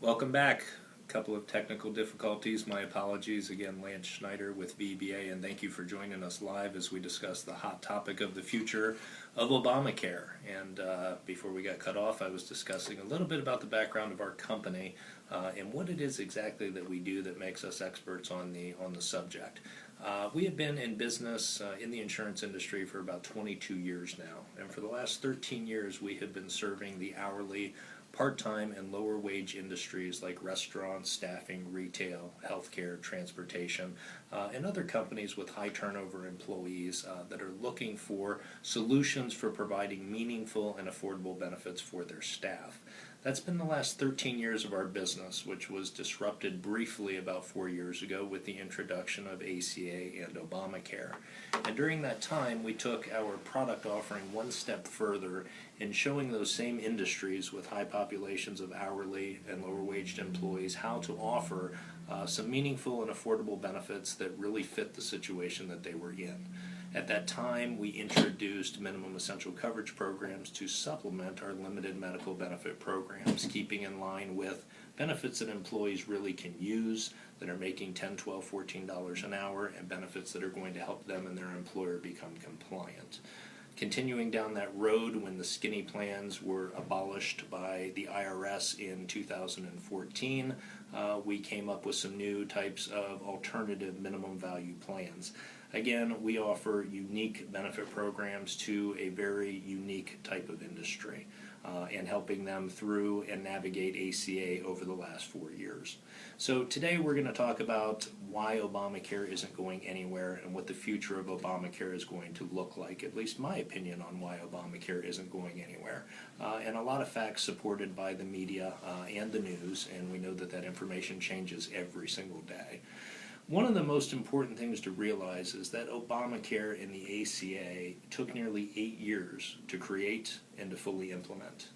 Welcome back. A couple of technical difficulties. My apologies. Again, Lance Schneider with VBA, and thank you for joining us live as we discuss the hot topic of the future of Obamacare. And before we got cut off, I was discussing a little bit about the background of our company and what it is exactly that we do that makes us experts on the subject. We have been in business in the insurance industry for about 22 years now, and for the last 13 years we have been serving the hourly, part-time, and lower wage industries like restaurants, staffing, retail, healthcare, transportation, and other companies with high turnover employees that are looking for solutions for providing meaningful and affordable benefits for their staff. That's been the last 13 years of our business, which was disrupted briefly about 4 years ago with the introduction of ACA and Obamacare. And during that time, we took our product offering one step further in showing those same industries with high populations of hourly and lower waged employees how to offer some meaningful and affordable benefits that really fit the situation that they were in. At that time, we introduced minimum essential coverage programs to supplement our limited medical benefit programs, keeping in line with benefits that employees really can use that are making $10, $12, $14 an hour, and benefits that are going to help them and their employer become compliant. Continuing down that road, when the skinny plans were abolished by the IRS in 2014, we came up with some new types of alternative minimum value plans. Again, we offer unique benefit programs to a very unique type of industry and helping them through and navigate ACA over the last 4 years. So today we're going to talk about why Obamacare isn't going anywhere and what the future of Obamacare is going to look like, at least my opinion on why Obamacare isn't going anywhere. And a lot of facts supported by the media and the news, and we know that that information changes every single day. One of the most important things to realize is that Obamacare and the ACA took nearly 8 years to create and to fully implement.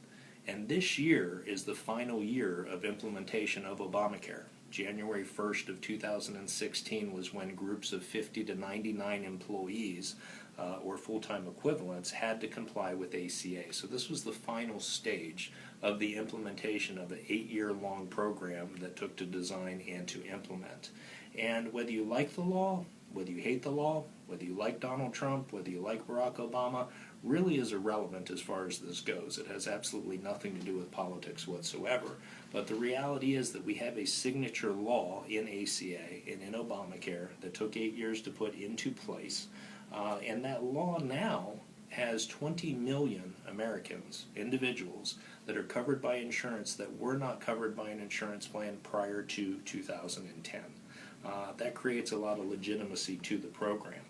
And this year is the final year of implementation of Obamacare. January 1st of 2016 was when groups of 50 to 99 employees or full-time equivalents had to comply with ACA. So this was the final stage of the implementation of an 8-year-long program that took to design and to implement. And whether you like the law, whether you hate the law, whether you like Donald Trump, whether you like Barack Obama, really is irrelevant as far as this goes. It has absolutely nothing to do with politics whatsoever. But the reality is that we have a signature law in ACA and in Obamacare that took 8 years to put into place. And that law now has 20 million Americans, individuals, that are covered by insurance that were not covered by an insurance plan prior to 2010. That creates a lot of legitimacy to the program.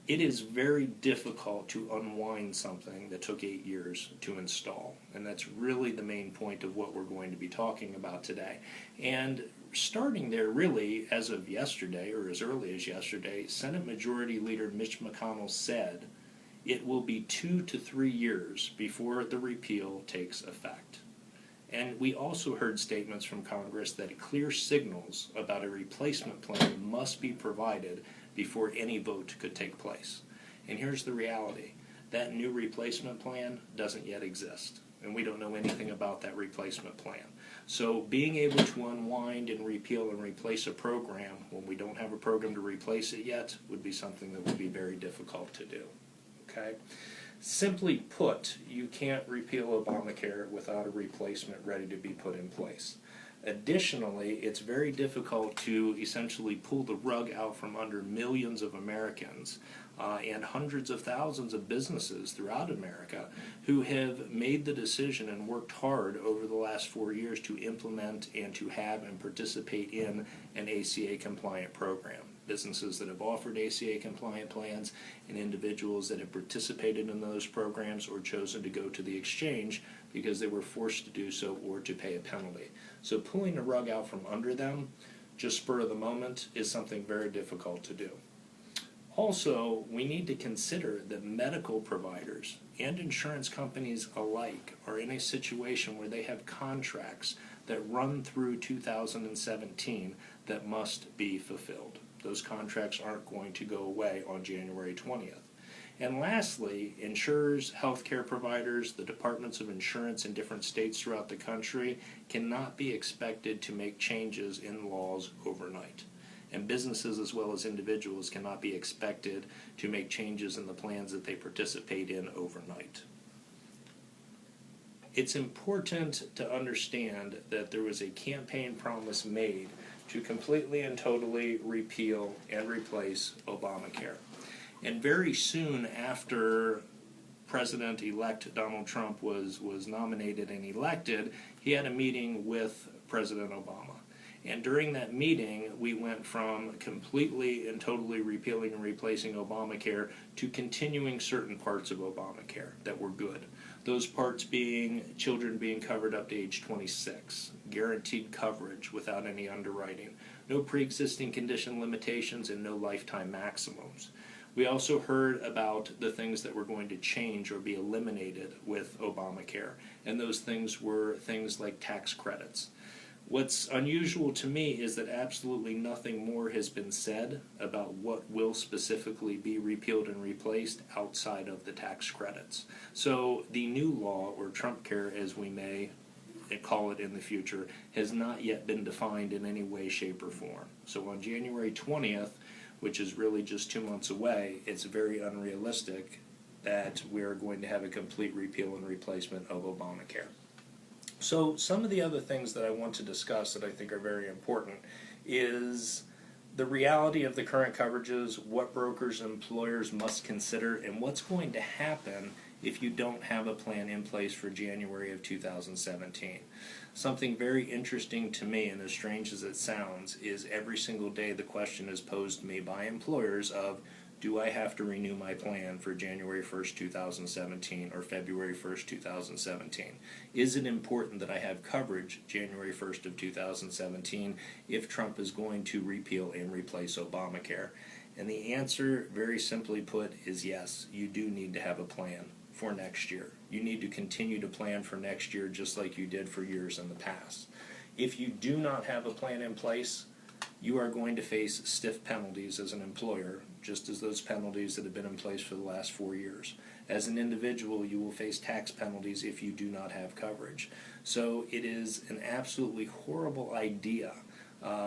It is very difficult to unwind something that took 8 years to install, and that's really the main point of what we're going to be talking about today. And starting there, really, as of yesterday, or as early as yesterday, Senate Majority Leader Mitch McConnell said it will be 2 to 3 years before the repeal takes effect. And we also heard statements from Congress that clear signals about a replacement plan must be provided before any vote could take place. And here's the reality. That new replacement plan doesn't yet exist, and we don't know anything about that replacement plan. So being able to unwind and repeal and replace a program when we don't have a program to replace it yet would be something that would be very difficult to do. Okay? Simply put, you can't repeal Obamacare without a replacement ready to be put in place. Additionally, it's very difficult to essentially pull the rug out from under millions of Americans and hundreds of thousands of businesses throughout America who have made the decision and worked hard over the last 4 years to implement and to have and participate in an ACA-compliant program. Businesses that have offered ACA-compliant plans and individuals that have participated in those programs or chosen to go to the exchange because they were forced to do so or to pay a penalty. So pulling the rug out from under them, just spur of the moment, is something very difficult to do. Also, we need to consider that medical providers and insurance companies alike are in a situation where they have contracts that run through 2017 that must be fulfilled. Those contracts aren't going to go away on January 20th. And lastly, insurers, healthcare providers, the departments of insurance in different states throughout the country cannot be expected to make changes in laws overnight. And businesses as well as individuals cannot be expected to make changes in the plans that they participate in overnight. It's important to understand that there was a campaign promise made to completely and totally repeal and replace Obamacare. And very soon after President-elect Donald Trump was nominated and elected, he had a meeting with President Obama. And during that meeting, we went from completely and totally repealing and replacing Obamacare to continuing certain parts of Obamacare that were good. Those parts being children being covered up to age 26, guaranteed coverage without any underwriting, no pre-existing condition limitations, and no lifetime maximums. We also heard about the things that were going to change or be eliminated with Obamacare, and those things were things like tax credits. What's unusual to me is that absolutely nothing more has been said about what will specifically be repealed and replaced outside of the tax credits. So the new law, or Trump Care as we may call it in the future, has not yet been defined in any way, shape, or form. So on January 20th, which is really just 2 months away, it's very unrealistic that we're going to have a complete repeal and replacement of Obamacare. So some of the other things that I want to discuss that I think are very important is the reality of the current coverages, what brokers and employers must consider, and what's going to happen if you don't have a plan in place for January of 2017. Something very interesting to me, and as strange as it sounds, is every single day the question is posed to me by employers of, do I have to renew my plan for January 1st, 2017 or February 1st, 2017? Is it important that I have coverage January 1st of 2017 if Trump is going to repeal and replace Obamacare? And the answer, very simply put, is yes. You do need to have a plan for next year. You need to continue to plan for next year just like you did for years in the past. If you do not have a plan in place, you are going to face stiff penalties as an employer, just as those penalties that have been in place for the last 4 years. As an individual, you will face tax penalties if you do not have coverage. So it is an absolutely horrible idea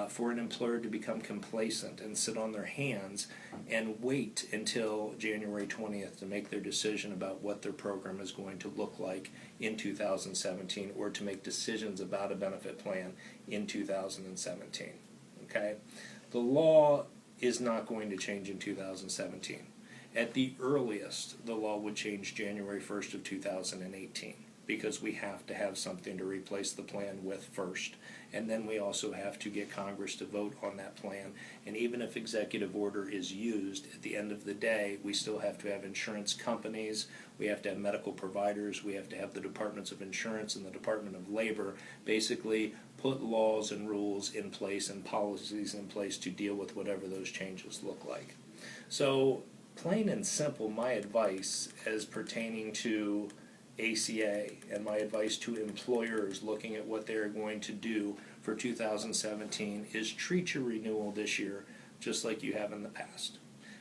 for an employer to become complacent and sit on their hands and wait until January 20th to make their decision about what their program is going to look like in 2017, or to make decisions about a benefit plan in 2017. Okay? The law is not going to change in 2017. At the earliest, the law would change January 1st of 2018, because we have to have something to replace the plan with first. And then we also have to get Congress to vote on that plan. And even if executive order is used, at the end of the day, we still have to have insurance companies, we have to have medical providers, we have to have the departments of insurance and the Department of Labor basically put laws and rules in place and policies in place to deal with whatever those changes look like. So, plain and simple, my advice as pertaining to ACA and my advice to employers looking at what they're going to do for 2017 is treat your renewal this year just like you have in the past.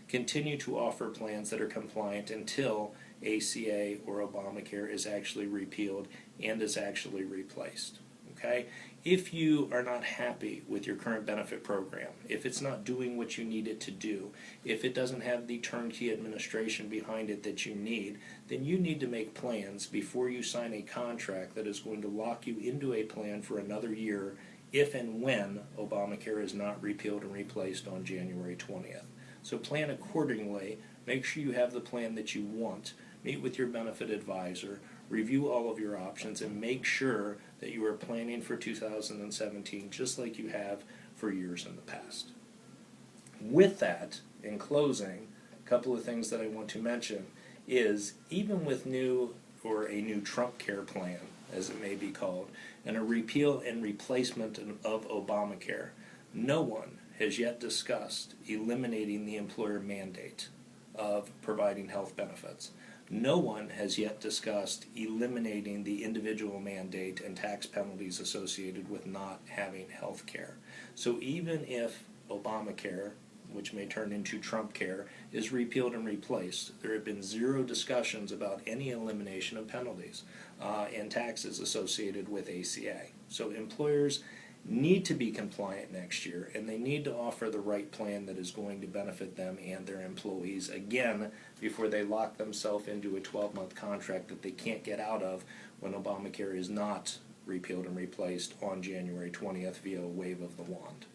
Continue to offer plans that are compliant until ACA or Obamacare is actually repealed and is actually replaced. Okay? If you are not happy with your current benefit program, if it's not doing what you need it to do, if it doesn't have the turnkey administration behind it that you need, then you need to make plans before you sign a contract that is going to lock you into a plan for another year if and when Obamacare is not repealed and replaced on January 20th. So plan accordingly, make sure you have the plan that you want, meet with your benefit advisor, review all of your options, and make sure that you are planning for 2017 just like you have for years in the past. With that, in closing, a couple of things that I want to mention is even with a new Trump Care plan, as it may be called, and a repeal and replacement of Obamacare, no one has yet discussed eliminating the employer mandate of providing health benefits. No one has yet discussed eliminating the individual mandate and tax penalties associated with not having health care. So even if Obamacare which may turn into Trump Care, is repealed and replaced, there have been zero discussions about any elimination of penalties and taxes associated with ACA. So employers need to be compliant next year, and they need to offer the right plan that is going to benefit them and their employees again before they lock themselves into a 12-month contract that they can't get out of when Obamacare is not repealed and replaced on January 20th via a wave of the wand.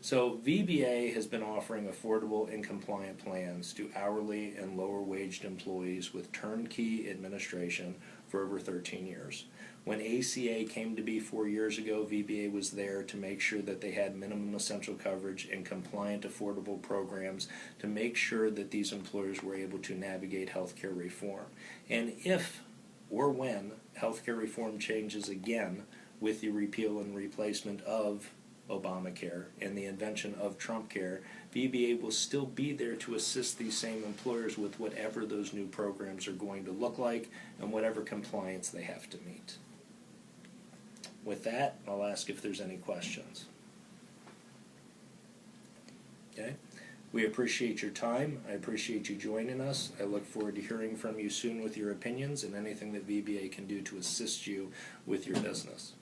So VBA has been offering affordable and compliant plans to hourly and lower waged employees with turnkey administration for over 13 years. When ACA came to be 4 years ago, VBA was there to make sure that they had minimum essential coverage and compliant affordable programs to make sure that these employers were able to navigate healthcare reform. And if or when healthcare reform changes again with the repeal and replacement of Obamacare and the invention of Trump Care, VBA will still be there to assist these same employers with whatever those new programs are going to look like and whatever compliance they have to meet. With that, I'll ask if there's any questions. Okay? We appreciate your time. I appreciate you joining us. I look forward to hearing from you soon with your opinions and anything that VBA can do to assist you with your business.